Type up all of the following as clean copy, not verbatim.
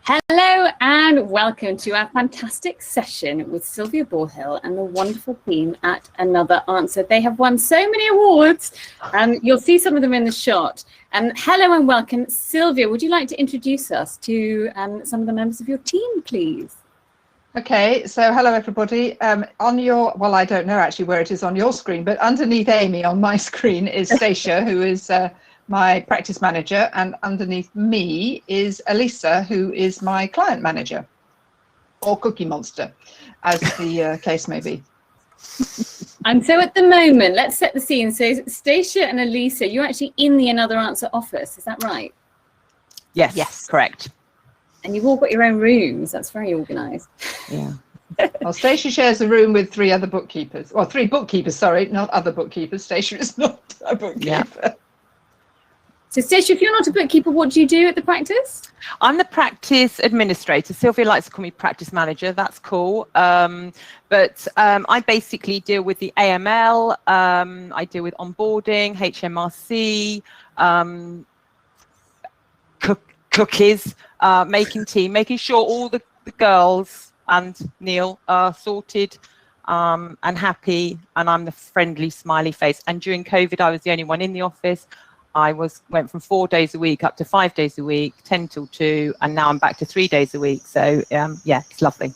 Hello and welcome to our fantastic session with Sylvia Borhill and the wonderful team at Another Answer. They have won so many awards and you'll see some of them in the shot. Hello and welcome. Sylvia, would you like to introduce us to some of the members of your team, please? Okay, so hello everybody. On your, well, I don't know actually where it is on your screen, but underneath Amy on my screen is Stacia, who is my practice manager, and underneath me is Elisa, who is my client manager, or Cookie Monster, as the case may be. And so at the moment, let's set the scene. So Stacia and Elisa, you're actually in the Another Answer office, is that right? Yes, yes, correct. And you've all got your own rooms. That's very organised. Yeah. Well, Stacia shares a room with three other bookkeepers, or three bookkeepers, sorry, not other bookkeepers. Stacia is not a bookkeeper. Yeah. So Stacia, if you're not a bookkeeper, what do you do at the practice? I'm the practice administrator. Sylvia likes to call me practice manager. That's cool. But I basically deal with the AML. I deal with onboarding, HMRC, cookies, making tea, making sure all the girls and Neil are sorted and happy. And I'm the friendly, smiley face. And during COVID, I was the only one in the office. I went from 4 days a week up to 5 days a week, 10 till 2, and now I'm back to 3 days a week. So yeah, it's lovely.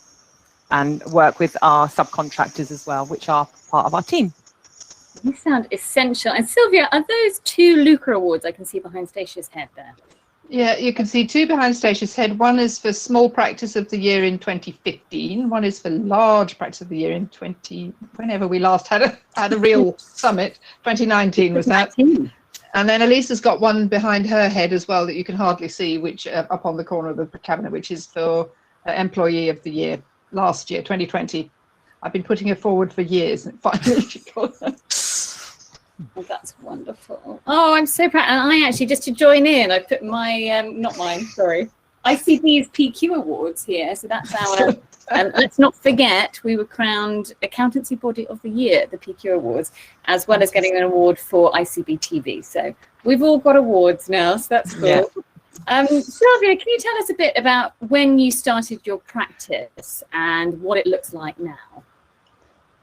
And work with our subcontractors as well, which are part of our team. You sound essential. And Sylvia, are those 2 Luca Awards I can see behind Stacia's head there? Yeah, you can see 2 behind Stacia's head. One is for Small Practice of the Year in 2015. One is for Large Practice of the Year in whenever we last had a real summit. 2019 was that. And then Elisa's got one behind her head as well that you can hardly see, which up on the corner of the cabinet, which is for Employee of the Year last year, 2020. I've been putting her forward for years, and finally she got her. Oh, that's wonderful. Oh, I'm so proud. And I actually, just to join in, I put my, not mine, sorry, ICB's PQ Awards here. So that's our, let's not forget, we were crowned Accountancy Body of the Year at the PQ Awards, as well as getting an award for ICB TV. So we've all got awards now, so that's cool. Yeah. Sylvia, can you tell us a bit about when you started your practice and what it looks like now?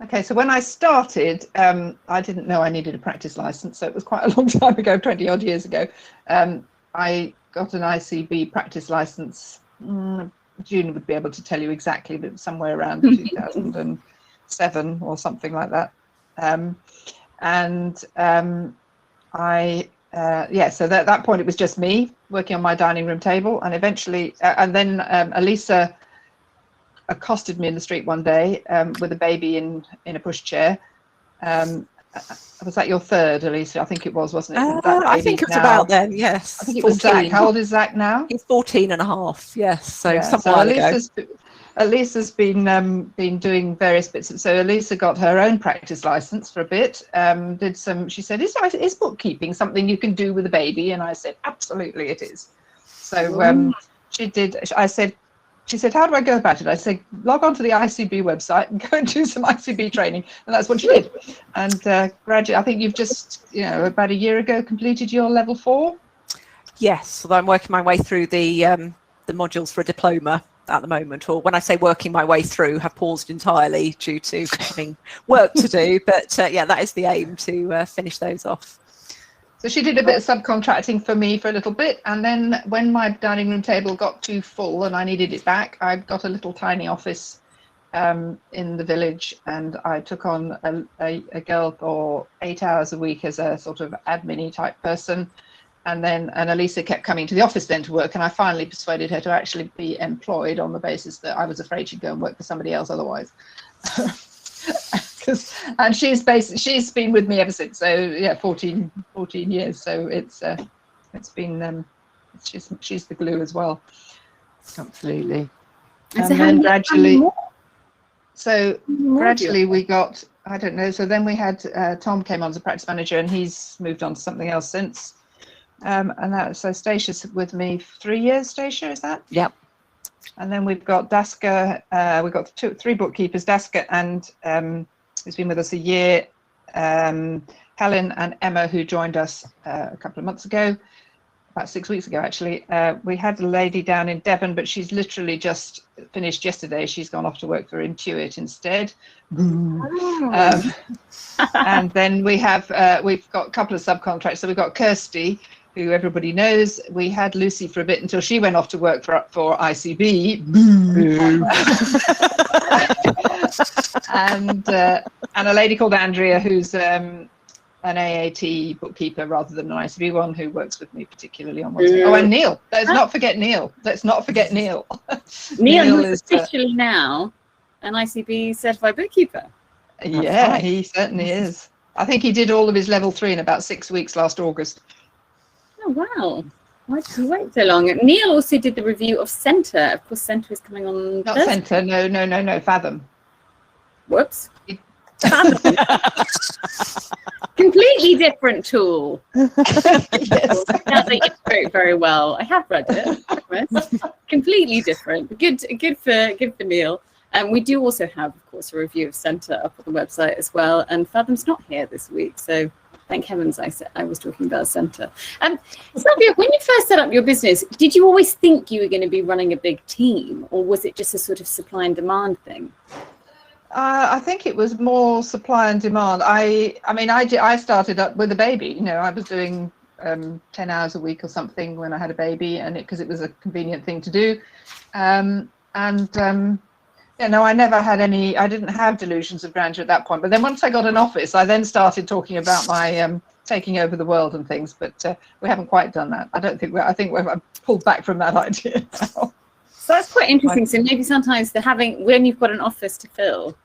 Okay, so when I started, I didn't know I needed a practice license, so it was quite a long time ago, 20 odd years ago. I got an ICB practice license. June would be able to tell you exactly, but somewhere around 2007 or something like that. So at that point it was just me working on my dining room table, and eventually, and then Elisa accosted me in the street one day with a baby in a pushchair. Was that your third, Elisa? I think it was, wasn't it? I think it was about then, yes. I think it was Zach. How old is Zach now? He's 14 and a half, yes. So yeah, some so while ago. Elisa's been doing various bits. So Elisa got her own practice license for a bit. She said, is bookkeeping something you can do with a baby? And I said, absolutely it is. So she did. She said, how do I go about it? I said, log on to the ICB website and go and do some ICB training. And that's what she did. And gradually, I think you've just, about a year ago, completed your level 4. Yes, although I'm working my way through the modules for a diploma at the moment. Or when I say working my way through, have paused entirely due to having work to do. But yeah, that is the aim, to finish those off. So she did a bit of subcontracting for me for a little bit, and then when my dining room table got too full and I needed it back, I got a little tiny office in the village, and I took on a girl for 8 hours a week as a sort of admin-y type person, and Elisa kept coming to the office then to work, and I finally persuaded her to actually be employed on the basis that I was afraid she'd go and work for somebody else otherwise. And she's been with me ever since. So yeah, 14 years. So it's been she's the glue as well. Absolutely. And then gradually we got, I don't know. So then we had Tom came on as a practice manager, and he's moved on to something else since. So Stacia's with me 3 years. Stacia, is that? Yep. And then we've got Daska. We've got 3 bookkeepers, Daska and who's been with us a year, Helen and Emma, who joined us a couple of months ago. about 6 weeks ago, actually. We had a lady down in Devon, but she's literally just finished yesterday. She's gone off to work for Intuit instead. And then we've got a couple of subcontractors. So we've got Kirsty, who everybody knows. We had Lucy for a bit until she went off to work for ICB. And a lady called Andrea, who's an AAT bookkeeper rather than an ICB one, who works with me particularly on Wednesday. Oh, and Neil. Let's not forget Neil. Neil is officially now an ICB certified bookkeeper. Yeah, right. he certainly is. I think he did all of his level 3 in about 6 weeks last August. Oh, wow. Why did you wait so long? Neil also did the review of Centre. Of course, Centre is coming on Not Thursday. Centre, no, Fathom. Whoops. Fathom. Completely different tool. Yes. Now they integrate very well. I have read it. I promise. Completely different. Good for Neil. We do also have, of course, a review of Centre up on the website as well. And Fathom's not here this week, so thank heavens I was talking about Centre. Sylvia, when you first set up your business, did you always think you were going to be running a big team, or was it just a sort of supply and demand thing? I think it was more supply and demand. I started up with a baby. You know, I was doing 10 hours a week or something when I had a baby, and because it was a convenient thing to do. I never had I didn't have delusions of grandeur at that point. But then once I got an office, I then started talking about my taking over the world and things. But we haven't quite done that. I think we've pulled back from that idea now. So that's quite interesting. So maybe sometimes when you've got an office to fill,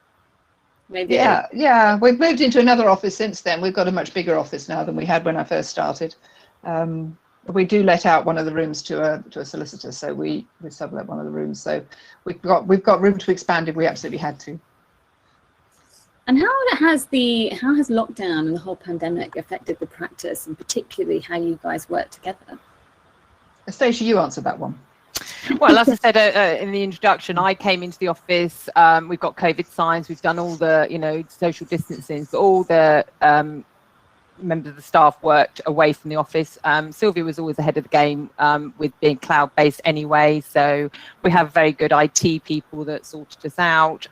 maybe. Yeah. We've moved into another office since then. We've got a much bigger office now than we had when I first started. We do let out one of the rooms to a solicitor, so we sublet one of the rooms. So we've got room to expand if we absolutely had to. And how has lockdown and the whole pandemic affected the practice, and particularly how you guys work together? Stacey, you answered that one. Well, as I said in the introduction, I came into the office. We've got COVID signs. We've done all the, social distancing. So all the members of the staff worked away from the office. Sylvia was always ahead of the game with being cloud-based anyway. So we have very good IT people that sorted us out.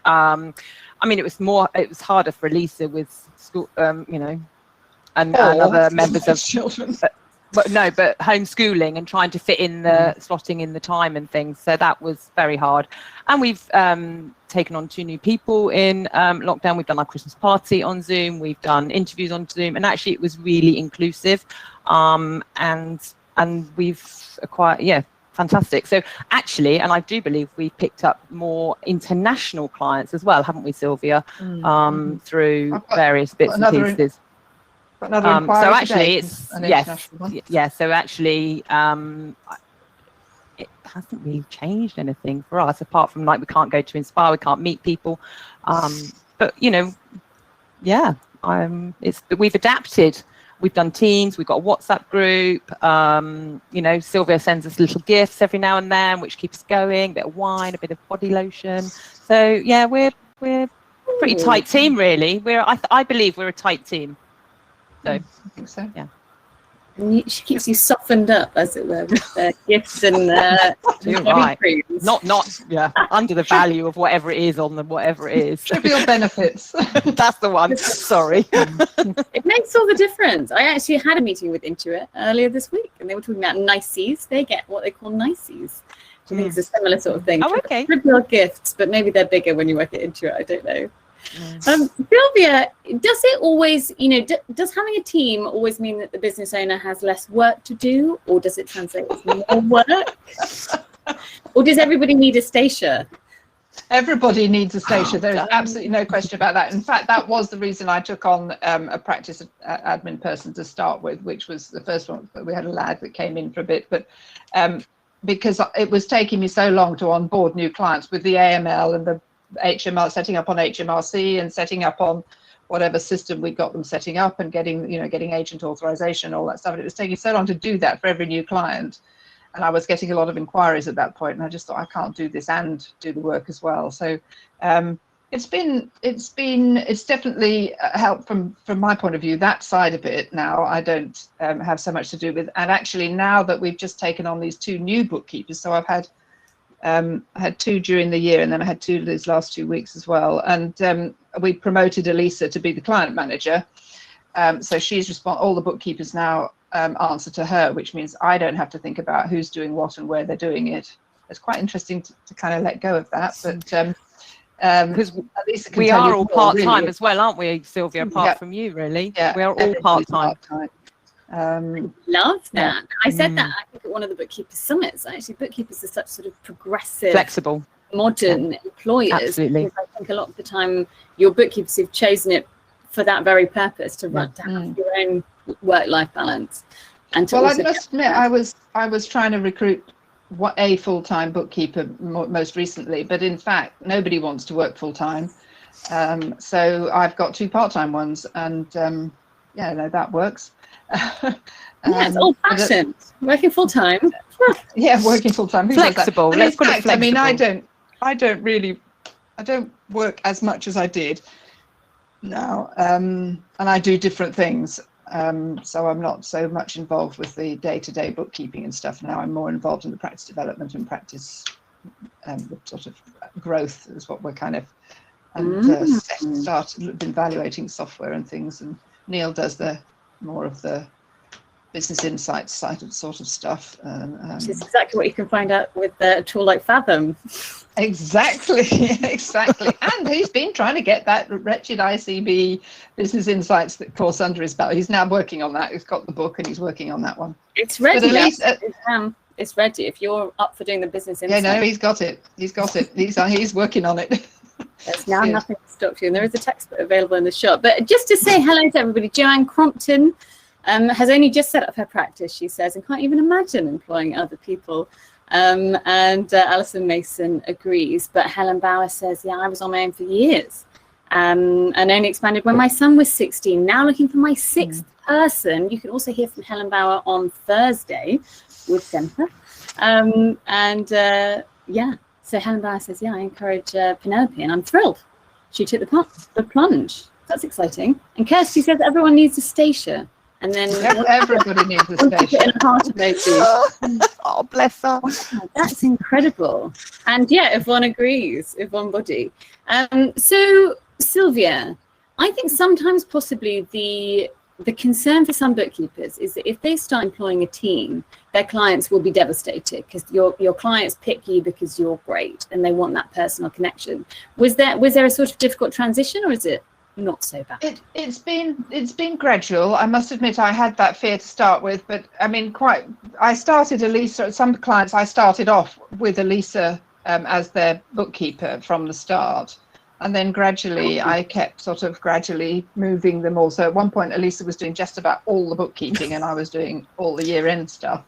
It was harder for Elisa with school, and other members of children. But homeschooling and trying to fit in slotting in the time and things. So that was very hard. And we've taken on 2 new people in lockdown. We've done our Christmas party on Zoom. We've done interviews on Zoom, and actually it was really inclusive. And we've acquired, fantastic. So actually, and I do believe we've picked up more international clients as well, haven't we, Sylvia? Through various bits and pieces. So actually it's so actually it hasn't really changed anything for us, apart from we can't go to Inspire, we can't meet people, we've adapted. We've done Teams, we've got a WhatsApp group, Sylvia sends us little gifts every now and then which keeps us going, a bit of wine, a bit of body lotion. So we're a pretty tight team, really. I believe we're a tight team. So I think so. Yeah. And she keeps you softened up, as it were, with gifts and you're right. Creams. Not under the value of whatever it is on whatever it is. Trivial benefits. That's the one. Sorry. It makes all the difference. I actually had a meeting with Intuit earlier this week, and they were talking about niceys. They get what they call niceys. I think it's a similar sort of thing. Oh, okay. Trivial gifts, but maybe they're bigger when you work at Intuit. I don't know. Sylvia, does it always, does having a team always mean that the business owner has less work to do, or does it translate to more work? Or does everybody need a Stacia? Everybody needs a Stacia. There is absolutely no question about that. In fact, that was the reason I took on a practice admin person to start with, which was the first one. We had a lad that came in for a bit, but because it was taking me so long to onboard new clients with the AML and the HMR, setting up on HMRC and setting up on whatever system we got them setting up, and getting agent authorization, all that stuff. And it was taking so long to do that for every new client, and I was getting a lot of inquiries at that point, and I just thought, I can't do this and do the work as well. So It's definitely helped from my point of view, that side of it. Now I don't have so much to do with, and actually now that we've just taken on these 2 new bookkeepers, so I've had I had 2 during the year, and then I had 2 these last 2 weeks as well, and we promoted Elisa to be the client manager, so she's all the bookkeepers now answer to her, which means I don't have to think about who's doing what and where they're doing it. It's quite interesting to kind of let go of that, but because we are all part-time really, as well, aren't we, Sylvia? Apart from you, really, we are all part-time. Love that. I said that I think at one of the bookkeepers summits. Actually, bookkeepers are such sort of progressive, flexible, modern employers. Absolutely. Because I think a lot of the time your bookkeepers have chosen it for that very purpose, to have your own work-life balance. And to I must admit, I was trying to recruit a full-time bookkeeper most recently, but in fact nobody wants to work full-time, so I've got 2 part-time ones, and that works. It's old-fashioned. Working full-time. Working full-time. Flexible. Let's put it flexible. I mean, I don't work as much as I did now, and I do different things. So I'm not so much involved with the day-to-day bookkeeping and stuff now. I'm more involved in the practice development and practice the sort of growth is what we're kind of started evaluating software and things, and Neil does the more of the business insights side of sort of stuff. Which is exactly what you can find out with a tool like Fathom. Exactly. And he's been trying to get that wretched ICB Business Insights course under his belt. He's now working on that. He's got the book and he's working on that one. It's ready. It's ready. If you're up for doing the Business Insights. Yeah, no, he's got it. He's working on it. There's now nothing to stop you. And there is a textbook available in the shop. But just to say hello to everybody, Joanne Crompton has only just set up her practice, she says, and can't even imagine employing other people. And Alison Mason agrees, but Helen Bauer says, I was on my own for years, and only expanded when my son was 16. Now looking for my 6th person. You can also hear from Helen Bauer on Thursday with Semper. So Helen Bauer says, I encourage Penelope, and I'm thrilled. She took the plunge. That's exciting. And Kirsty says everyone needs a Stacia. And then everybody needs a Stacia. Oh, bless her. Wow, that's incredible. And Yvonne agrees, Yvonne Body. So Sylvia, I think sometimes possibly the concern for some bookkeepers is that if they start employing a team, their clients will be devastated because your clients pick you because you're great and they want that personal connection. Was there a sort of difficult transition, or is it not so bad? It's been gradual. I must admit I had that fear to start with, but I mean, I started Elisa. Some clients I started off with Elisa as their bookkeeper from the start, and then gradually I kept sort of gradually moving them all. So at one point Elisa was doing just about all the bookkeeping and I was doing all the year-end stuff,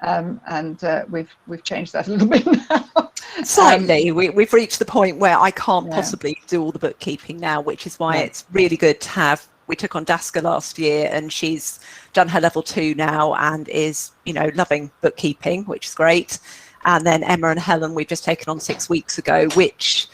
and we've changed that a little bit now. Slightly. We've reached the point where I can't possibly do all the bookkeeping now, which is why it's really good to have. We took on Daska last year and she's done her level 2 now and is, loving bookkeeping, which is great. And then Emma and Helen we've just taken on 6 weeks ago, which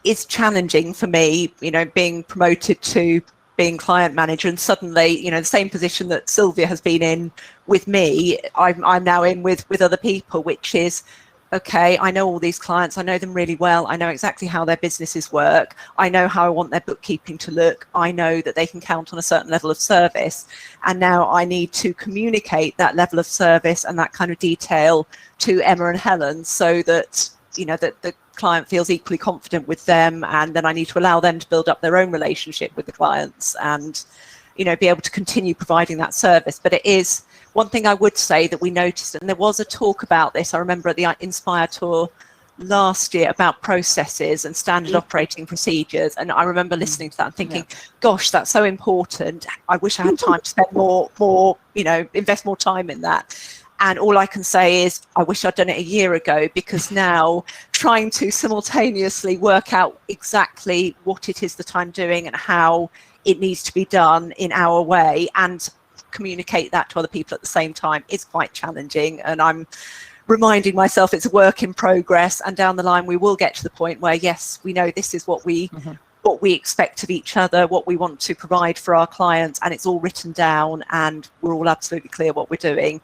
is challenging for me, being promoted to being client manager, and suddenly, the same position that Sylvia has been in with me, I'm now in with other people, which is, okay, I know all these clients, I know them really well, I know exactly how their businesses work, I know how I want their bookkeeping to look, I know that they can count on a certain level of service, and now I need to communicate that level of service and that kind of detail to Emma and Helen so that, that the client feels equally confident with them, and then I need to allow them to build up their own relationship with the clients and, be able to continue providing that service. But it is one thing I would say that we noticed, and there was a talk about this, I remember at the Inspire Tour last year, about processes and standard operating procedures. And I remember listening to that and thinking, gosh, that's so important. I wish I had time to spend more, invest more time in that. And all I can say is I wish I'd done it a year ago, because now trying to simultaneously work out exactly what it is that I'm doing and how it needs to be done in our way and communicate that to other people at the same time is quite challenging. And I'm reminding myself it's a work in progress, and down the line we will get to the point where, yes, we know this is what we expect of each other, what we want to provide for our clients, and it's all written down and we're all absolutely clear what we're doing.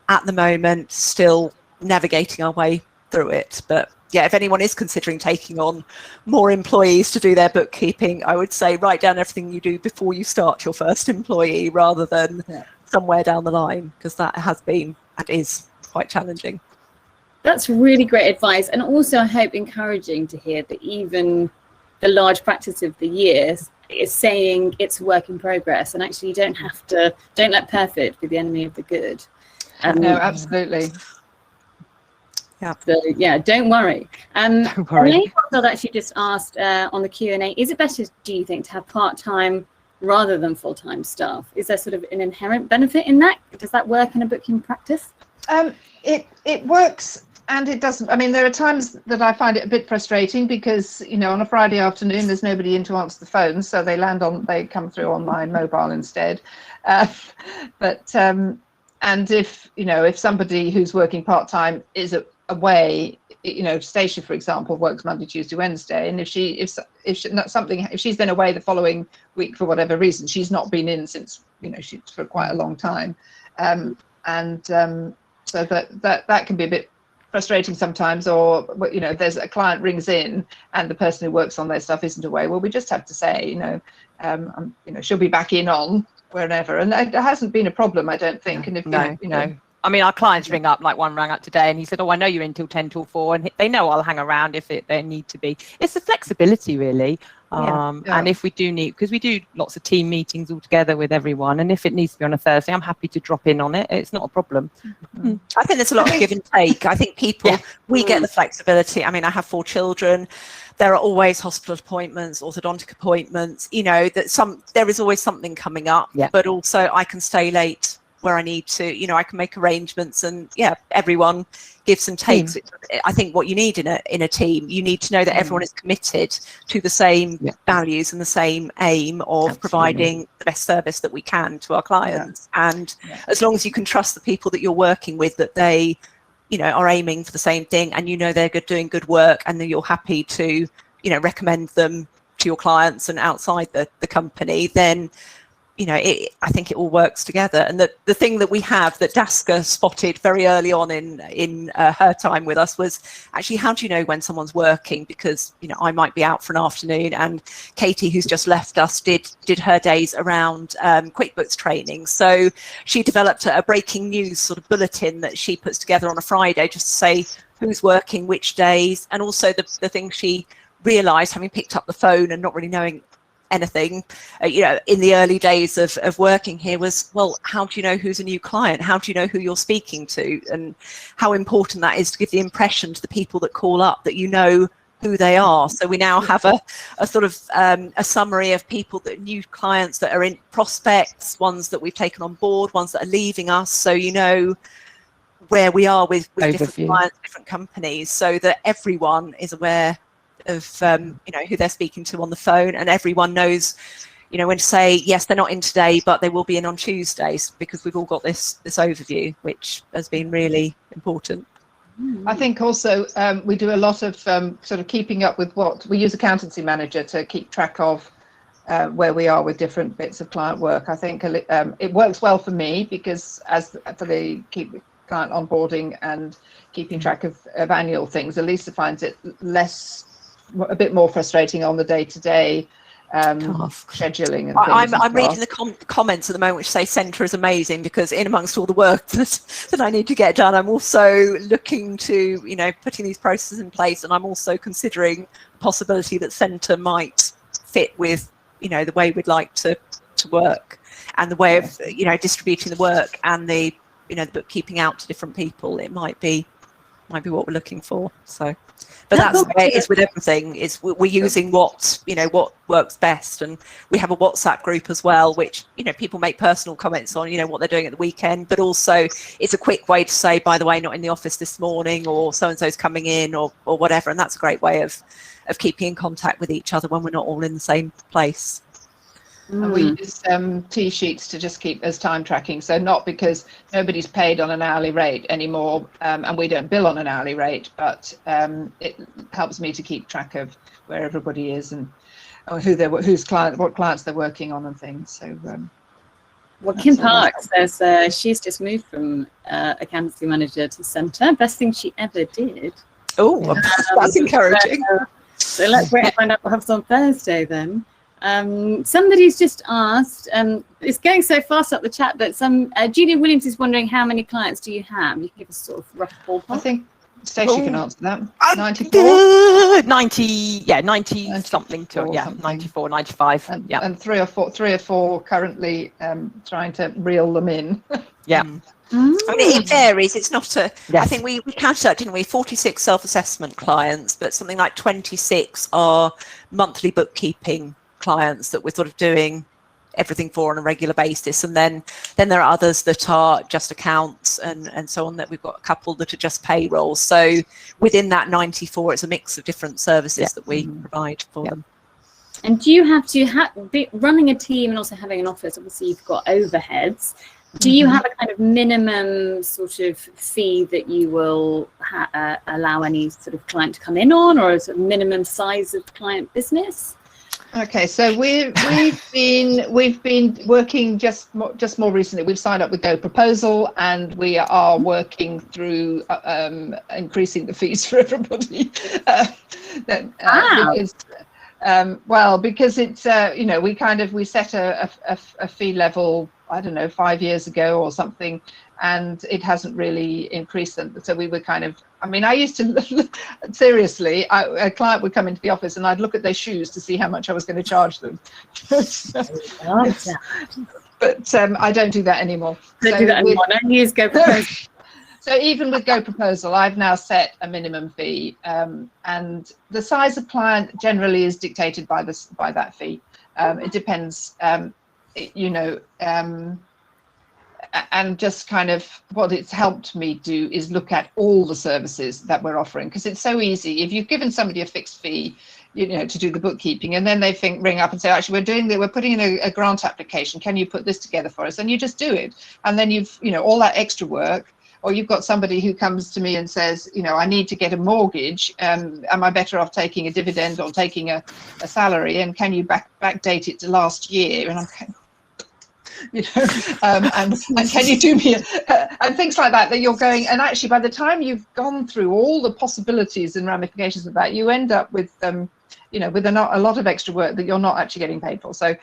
At the moment, still navigating our way through it. But yeah, if anyone is considering taking on more employees to do their bookkeeping, I would say write down everything you do before you start your first employee, rather than somewhere down the line, because that has been and is quite challenging. That's really great advice, and also I hope encouraging to hear that even the large practice of the years is saying it's a work in progress, and actually you don't let perfect be the enemy of the good. No, absolutely. Yeah. So yeah, don't worry. Don't worry. Elaine actually just asked on the Q&A, is it better, do you think, to have part-time rather than full-time staff? Is there sort of an inherent benefit in that? Does that work in a booking practice? It works and it doesn't. I mean, there are times that I find it a bit frustrating because, you know, on a Friday afternoon there's nobody in to answer the phone, so they come through on my mobile instead. And if somebody who's working part-time is away, you know, Stacia, for example, works Monday, Tuesday, Wednesday, and if she's then away the following week for whatever reason, she's not been in since, you know, she's for quite a long time, so that can be a bit frustrating sometimes. Or, you know, there's a client rings in and the person who works on their stuff isn't away. Well, we just have to say, you know, she'll be back in on whenever, and it hasn't been a problem, I don't think. And if no. I mean, our clients ring up, like one rang up today and he said, oh, I know you're in till 10 till 4, and they know I'll hang around if they need to be. It's the flexibility, really. And if we do need, because we do lots of team meetings all together with everyone, and if it needs to be on a Thursday, I'm happy to drop in on it. It's not a problem. I think there's a lot of give and take. I think we get the flexibility. I mean, I have 4 children. There are always hospital appointments, orthodontic appointments, you know, there is always something coming up, but also I can stay late where I need to, you know, I can make arrangements, and everyone gives and takes. I think what you need in a team, you need to know that everyone is committed to the same values and the same aim of providing the best service that we can to our clients. And as long as you can trust the people that you're working with, that they, you know, are aiming for the same thing, and you know they're doing good work, and that you're happy to, you know, recommend them to your clients and outside the company, then, you know, I think it all works together. And the thing that we have that Daska spotted very early on in her time with us was actually, how do you know when someone's working? Because, you know, I might be out for an afternoon, and Katie, who's just left us, did her days around QuickBooks training. So she developed a breaking news sort of bulletin that she puts together on a Friday, just to say who's working which days. And also the thing she realised, having picked up the phone and not really knowing anything, you know, in the early days of working here, was, well, how do you know who's a new client? How do you know who you're speaking to? And how important that is to give the impression to the people that call up that you know who they are. So we now have a sort of a summary of people, that new clients that are in prospects, ones that we've taken on board, ones that are leaving us, so you know where we are with different clients, different companies, so that everyone is aware of you know, who they're speaking to on the phone, and everyone knows, you know, when to say, yes, they're not in today, but they will be in on Tuesdays, because we've all got this overview, which has been really important. I think also we do a lot of sort of keeping up with what we use. Accountancy Manager to keep track of where we are with different bits of client work. I think it works well for me, because for the client onboarding and keeping track of annual things, Elisa finds it a bit more frustrating on the day-to-day scheduling and things. I'm reading the comments at the moment which say Centre is amazing, because in amongst all the work that I need to get done, I'm also looking to, you know, putting these processes in place, and I'm also considering the possibility that Centre might fit with, you know, the way we'd like to work, and the way of, you know, distributing the work and the, you know, the bookkeeping out to different people. It might be what we're looking for. So, but that's the way it is with everything. Is we're using what works best, and we have a WhatsApp group as well, which, you know, people make personal comments on, you know, what they're doing at the weekend, but also it's a quick way to say, by the way, not in the office this morning, or so and so's coming in, or whatever. And that's a great way of keeping in contact with each other when we're not all in the same place. And we use T-sheets to just keep as time tracking. So not because nobody's paid on an hourly rate anymore, and we don't bill on an hourly rate, but it helps me to keep track of where everybody is and what clients they're working on and things. So well, Kim Parks says she's just moved from accountancy manager to centre. Best thing she ever did. Oh, that's encouraging. So let's wait and find out what happens on Thursday then. Somebody's just asked, it's going so fast up the chat, but Julia Williams is wondering how many clients do you have? You can give us sort of rough ballpark. I think Stacey can answer that. 94? 90 something to, yeah, 94, 95. And, yeah. And three or four currently trying to reel them in. Yeah. I mean, it varies. It's not a. Yes. I think we counted out, didn't we? 46 self-assessment clients, but something like 26 are monthly bookkeeping clients that we're sort of doing everything for on a regular basis, and then there are others that are just accounts and so on. That we've got a couple that are just payroll. So within that 94, it's a mix of different services that we provide for them. And do you have to be running a team and also having an office? Obviously, you've got overheads. Do you have a kind of minimum sort of fee that you will allow any sort of client to come in on, or a sort of minimum size of client business? Okay, so we've been working just more recently. We've signed up with Go Proposal, and we are working through increasing the fees for everybody. Because it's we set a fee level, I don't know, 5 years ago or something, and it hasn't really increased them. So we were I used to, seriously, a client would come into the office and I'd look at their shoes to see how much I was going to charge them. But I don't do that anymore. Don't use Go Proposal. So even with Go Proposal, I've now set a minimum fee, and the size of client generally is dictated by that fee. It depends, and just kind of what it's helped me do is look at all the services that we're offering, because it's so easy. If you've given somebody a fixed fee, to do the bookkeeping, and then they ring up and say, actually, we're putting in a grant application. Can you put this together for us? And you just do it. And then you've, all that extra work. Or you've got somebody who comes to me and says, I need to get a mortgage. Am I better off taking a dividend or taking a salary? And can you backdate it to last year? And I'm and can you do me and things like that you're going, and actually by the time you've gone through all the possibilities and ramifications of that, you end up with with a lot of extra work that you're not actually getting paid for. So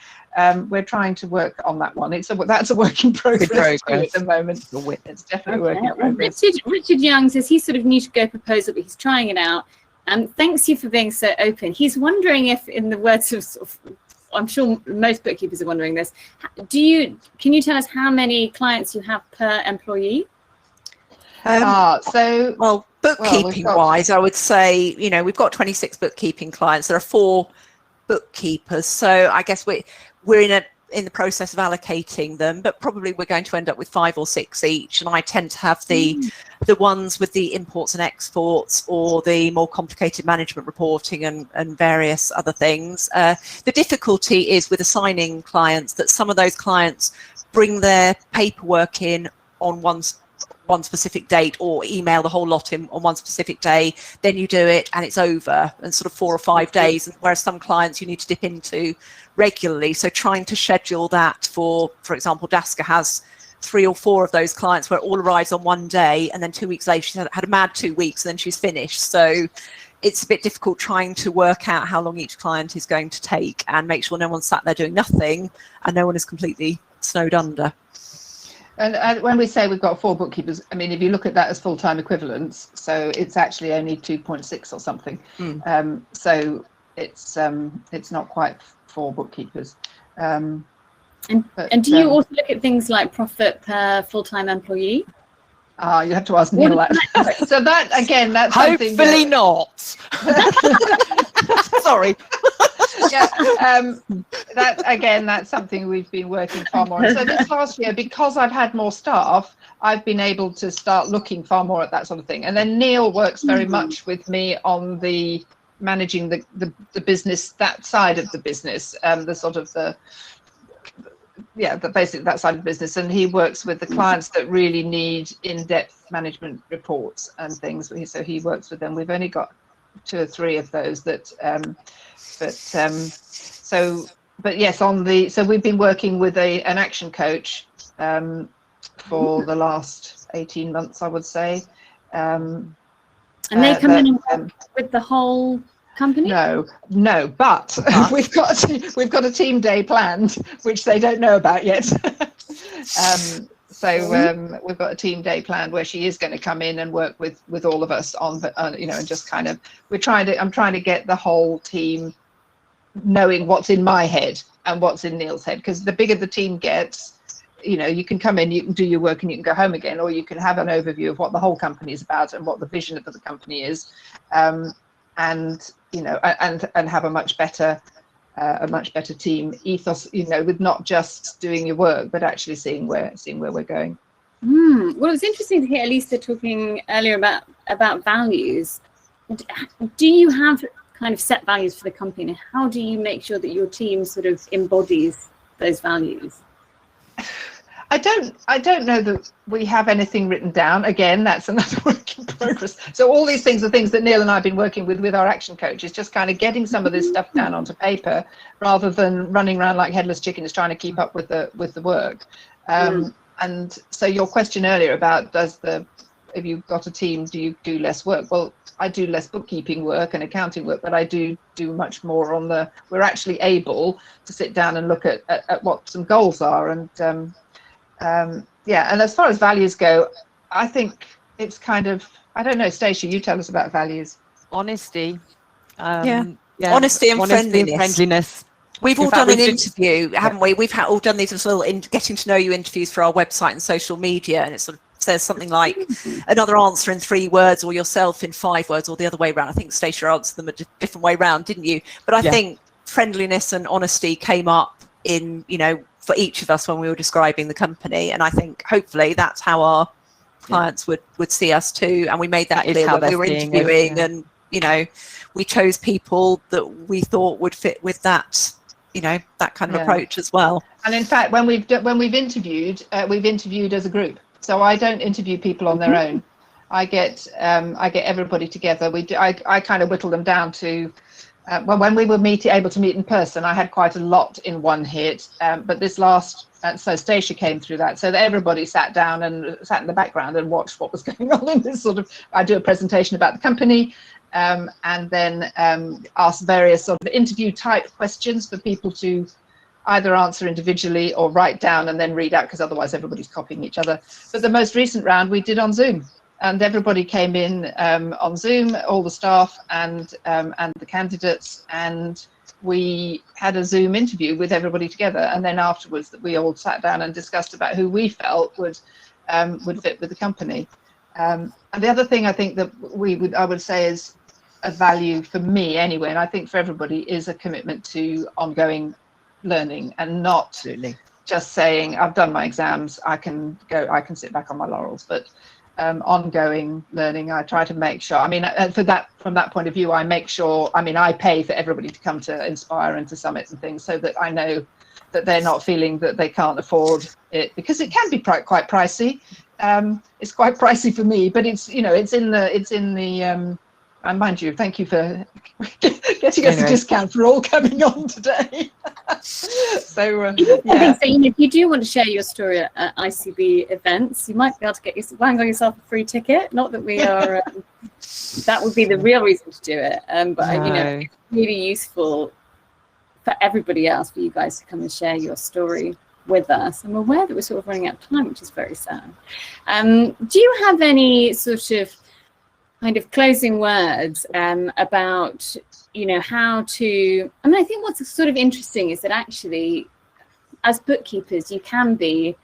we're trying to work on that one. That's a work in progress at the moment. It's definitely working in progress. Richard Young says he's sort of new to Go Proposal, but he's trying it out. And thanks you for being so open. He's wondering if, in the words of I'm sure most bookkeepers are wondering this, can you tell us how many clients you have per employee? Bookkeeping wise, I would say, we've got 26 bookkeeping clients. There are 4 bookkeepers. So I guess we're in the process of allocating them, but probably we're going to end up with 5 or 6 each. And I tend to have the ones with the imports and exports, or the more complicated management reporting and various other things. The difficulty is with assigning clients that some of those clients bring their paperwork in on one specific date, or email the whole lot in on one specific day, then you do it and it's over in sort of 4 or 5 days, and whereas some clients you need to dip into regularly. So trying to schedule that for example, Daska has 3 or 4 of those clients where it all arrives on one day, and then 2 weeks later she's had a mad 2 weeks and then she's finished. So it's a bit difficult trying to work out how long each client is going to take and make sure no one's sat there doing nothing and no one is completely snowed under. And when we say we've got 4 bookkeepers, I mean, if you look at that as full-time equivalents, so it's actually only 2.6 or something. So it's not quite 4 bookkeepers. And do you also look at things like profit per full-time employee? You have to ask Neil that. So that, again, that's something. Hopefully not. Sorry. That's something we've been working far more on. So this last year, because I've had more staff, I've been able to start looking far more at that sort of thing. And then Neil works very much with me on managing the business, that side of the business, the sort of basically that side of business, and he works with the clients that really need in-depth management reports and things. So he works with them. We've only got 2 or 3 of those that but yes, so we've been working with an action coach for the last 18 months, I would say. And they come in and work with the whole company? No, but we've got a team day planned, which they don't know about yet. We've got a team day planned where she is going to come in and work with all of us on and just kind of, I'm trying to get the whole team knowing what's in my head and what's in Neil's head, because the bigger the team gets, you can come in, you can do your work and you can go home again, or you can have an overview of what the whole company is about and what the vision of the company is, and have a much better team ethos, with not just doing your work but actually seeing where we're going. Well, it was interesting to hear Elisa talking earlier about values. Do you have kind of set values for the company, and how do you make sure that your team sort of embodies those values? I don't know that we have anything written down. Again, that's another work in progress. So all these things are things that Neil and I have been working with our action coaches, just kind of getting some of this stuff down onto paper rather than running around like headless chickens trying to keep up with the work. And so your question earlier about if you've got a team, do you do less work? Well, I do less bookkeeping work and accounting work, but I do much more on we're actually able to sit down and look at what some goals are. And and as far as values go, I think it's kind of, I don't know, Stacey, you tell us about values. Honesty. Honesty and friendliness. We've all done an interview, haven't we? We've all done these little getting to know you interviews for our website and social media, and it sort of says something like another answer in 3 words, or yourself in 5 words, or the other way around. I think Stacey answered them a different way around, didn't you? But I think friendliness and honesty came up in, for each of us when we were describing the company, and I think hopefully that's how our clients would see us too. And we made that clear when we were interviewing, and we chose people that we thought would fit with that, that kind of approach as well. And in fact, when we've interviewed as a group. So I don't interview people on their own. I get everybody together. I kind of whittle them down to. When we were able to meet in person, I had quite a lot in one hit. But this last, so Stacia came through that, so that everybody sat down and sat in the background and watched what was going on in this sort of. I do a presentation about the company, and then ask various sort of interview type questions for people to either answer individually or write down and then read out, because otherwise everybody's copying each other. But the most recent round we did on Zoom. And everybody came in on Zoom, all the staff and the candidates, and we had a Zoom interview with everybody together. And then afterwards, we all sat down and discussed about who we felt would fit with the company. And the other thing I think that I would say is a value for me anyway, and I think for everybody, is a commitment to ongoing learning, and not just saying I've done my exams, I can sit back on my laurels, but ongoing learning. I try to make sure, from that point of view, I make sure, I pay for everybody to come to Inspire and to Summit and things, so that I know that they're not feeling that they can't afford it, because it can be quite pricey. It's quite pricey for me, but it's in the and mind you, thank you for getting us a discount for all coming on today. So if you do want to share your story at ICB events, you might be able to find yourself a free ticket. Not that we are, that would be the real reason to do it. But it's really useful for everybody else, for you guys to come and share your story with us. I'm aware that we're sort of running out of time, which is very sad. Do you have any sort of kind of closing words about how to, I think what's sort of interesting is that actually as bookkeepers you can be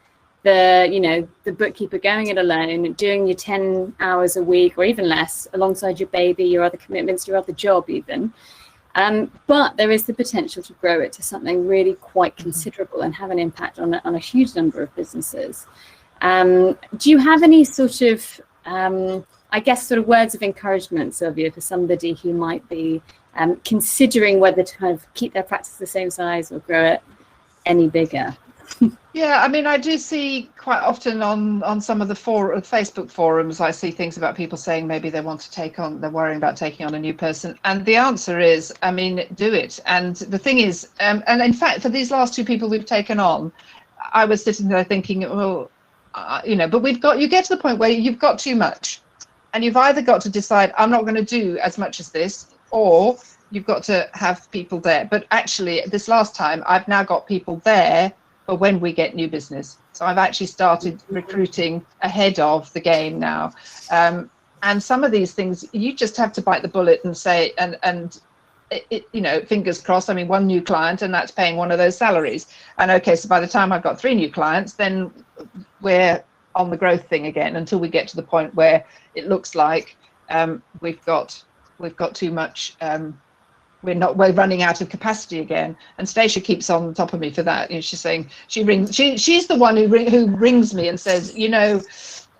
the bookkeeper going it alone, doing your 10 hours a week or even less alongside your baby, your other commitments, your other job even, but there is the potential to grow it to something really quite considerable and have an impact on a huge number of businesses. Do you have any sort of sort of words of encouragement, Sylvia, for somebody who might be considering whether to kind of keep their practice the same size or grow it any bigger? Yeah, I mean, I do see quite often on some of the Facebook forums, I see things about people saying maybe they want to they're worrying about taking on a new person. And the answer is, I mean, do it. And the thing is, and in fact, for these last 2 people we've taken on, I was sitting there thinking, well, but you get to the point where you've got too much. And you've either got to decide, I'm not going to do as much as this, or you've got to have people there. But actually, this last time, I've now got people there for when we get new business. So I've actually started recruiting ahead of the game now. And some of these things, you just have to bite the bullet and say, and fingers crossed, I mean, 1 new client, and that's paying one of those salaries. And okay, so by the time I've got 3 new clients, then we're on the growth thing again, until we get to the point where it looks like we've got too much. We're running out of capacity again. And Stacia keeps on top of me for that. She's saying she's the one who rings me and says,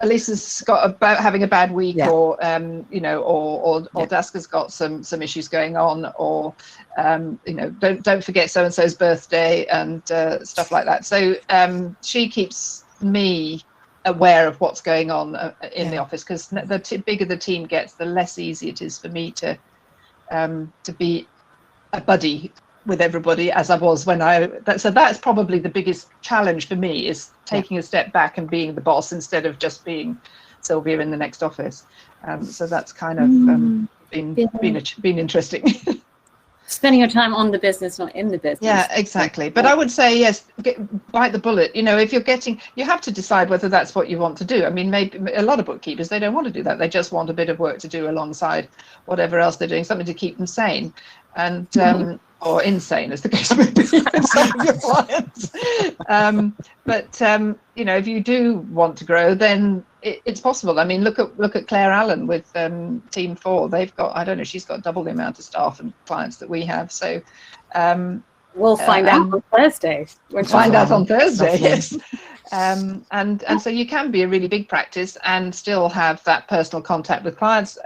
Elisa's got having a bad week, or Daska's got some issues going on, or don't forget so and so's birthday and stuff like that. So she keeps me aware of what's going on in the office, because the bigger the team gets, the less easy it is for me to be a buddy with everybody, as I was when so that's probably the biggest challenge for me, is taking a step back and being the boss instead of just being Sylvia in the next office. So that's kind of been interesting. Spending your time on the business, not in the business. Yeah, exactly. But I would say, yes, bite the bullet. If you have to decide whether that's what you want to do. I mean, maybe a lot of bookkeepers, they don't want to do that. They just want a bit of work to do alongside whatever else they're doing, something to keep them sane, and or insane, as the case may be with some of your clients. If you do want to grow, then it's possible. I mean, look at Claire Allen with Team 4. They've got, I don't know, she's got double the amount of staff and clients that we have. So we'll find out on Thursday. We'll find out on Thursday. Yes. And so you can be a really big practice and still have that personal contact with clients.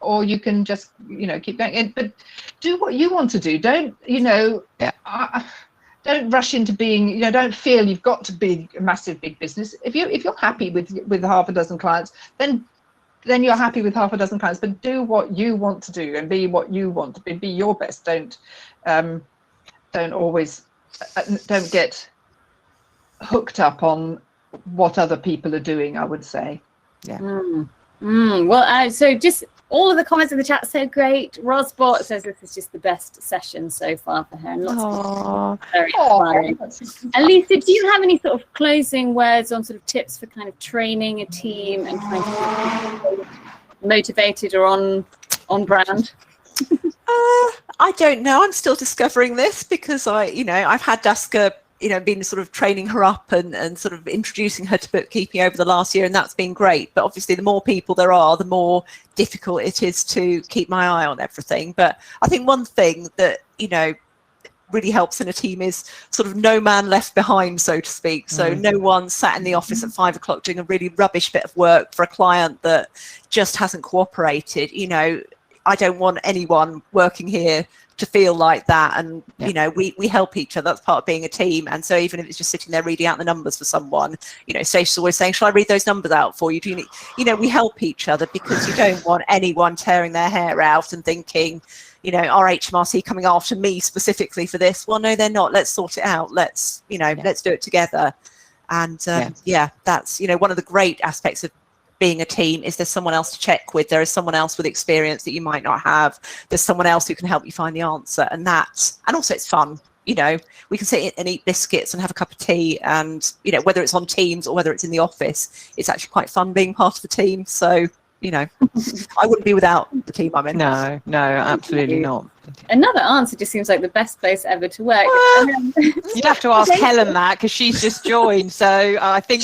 Or you can just, keep going. But do what you want to do. Don't, don't rush into being, don't feel you've got to be a massive big business. If you're happy with half a dozen clients, then you're happy with half a dozen clients. But do what you want to do and be what you want to be. Be your best. Don't get hooked up on what other people are doing, I would say. Yeah. Well, so just all of the comments in the chat so great. Rosbot says this is just the best session so far for her, and lots of very inspiring. And Lisa, do you have any sort of closing words on sort of tips for kind of training a team and trying to keep motivated or on brand? I don't know. I'm still discovering this, because I've had Daska, been sort of training her up and sort of introducing her to bookkeeping over the last year, and that's been great. But obviously, the more people there are, the more difficult it is to keep my eye on everything. But I think one thing that really helps in a team is sort of no man left behind, so to speak. So no one sat in the office at 5 o'clock doing a really rubbish bit of work for a client that just hasn't cooperated. I don't want anyone working here to feel like that, and we help each other. That's part of being a team. And so even if it's just sitting there reading out the numbers for someone, Stacey's always saying, shall I read those numbers out for you? Do you need, we help each other, because you don't want anyone tearing their hair out and thinking, our HMRC coming after me specifically for this. Well, no, they're not. Let's sort it out. Let's let's do it together. And that's one of the great aspects of being a team, is there's someone else to check with. There is someone else with experience that you might not have. There's someone else who can help you find the answer, and also it's fun. We can sit and eat biscuits and have a cup of tea, and whether it's on Teams or whether it's in the office, it's actually quite fun being part of the team. So I wouldn't be without the team I'm in. No, absolutely not. Another answer just seems like the best place ever to work. You'd have to ask Helen that, because she's just joined, so I think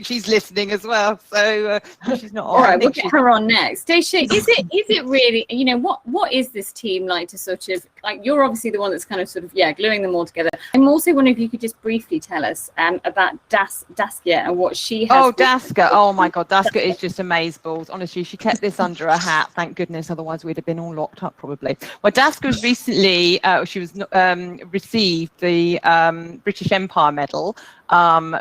she's listening as well. So she's not on. All right, we'll get her on next. Stacia, is it really? What is this team like to sort of like? You're obviously the one that's kind of sort of gluing them all together. I'm also wondering if you could just briefly tell us about Daska and what she has. Oh, Daska! Oh my God, Daska is just amazeballs. Honestly, she kept this under her hat. Thank goodness, otherwise we'd have been all locked up probably. Well, Daska's recently, she was received the British Empire Medal,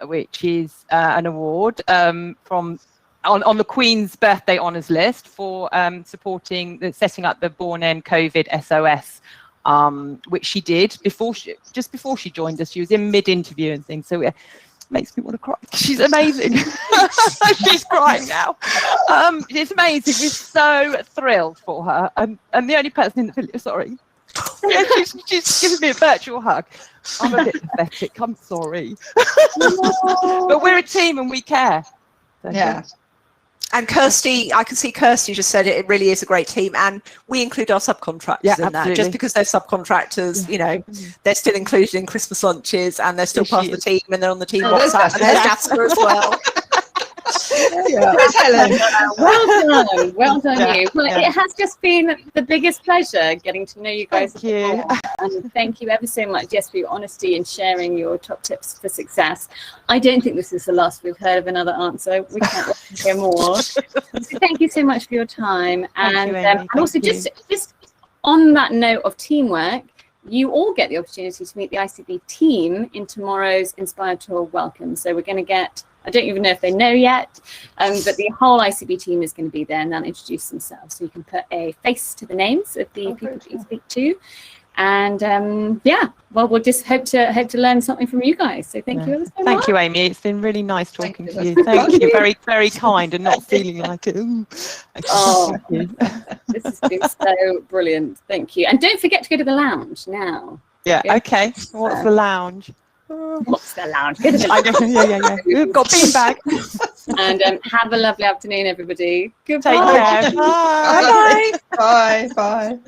which is an award from on the Queen's birthday honours list for setting up the Born End COVID SOS, which she did just before she joined us. She was in mid-interview and things, so it makes me want to cry. She's amazing. She's crying now. It's amazing. We're so thrilled for her. And the only person in the village, sorry. Yeah, she's giving me a virtual hug. I'm a bit pathetic. I'm sorry. But we're a team and we care. So, Yeah. And Kirsty, I can see Kirsty just said it really is a great team, and we include our subcontractors in that. Just because they're subcontractors, you know, they're still included in Christmas lunches and they're still part of the team, and they're on the team WhatsApp, and there's Daska as well. Helen. Well done, you. Well, it has just been the biggest pleasure getting to know you guys. Thank you. And thank you ever so much, Jess, for your honesty and sharing your top tips for success. I don't think this is the last we've heard of another answer. We can't wait to hear more. So thank you so much for your time. And also, just on that note of teamwork, you all get the opportunity to meet the ICB team in tomorrow's Inspire Tour welcome. So we're going to get, I don't even know if they know yet, but the whole ICB team is going to be there, and they'll introduce themselves. So you can put a face to the names of the people that you speak to. And well, we'll just hope to learn something from you guys. So thank you ever so much. Thank you, Amy. It's been really nice talking to you. Thank you. Very, very kind, and not feeling like it. Oh, this has been so brilliant. Thank you. And don't forget to go to the lounge now. Yeah. Okay. What's the lounge? What's the lounge? Yeah. Got beanbag. And have a lovely afternoon, everybody. Goodbye. Take care. Bye. Bye. Bye.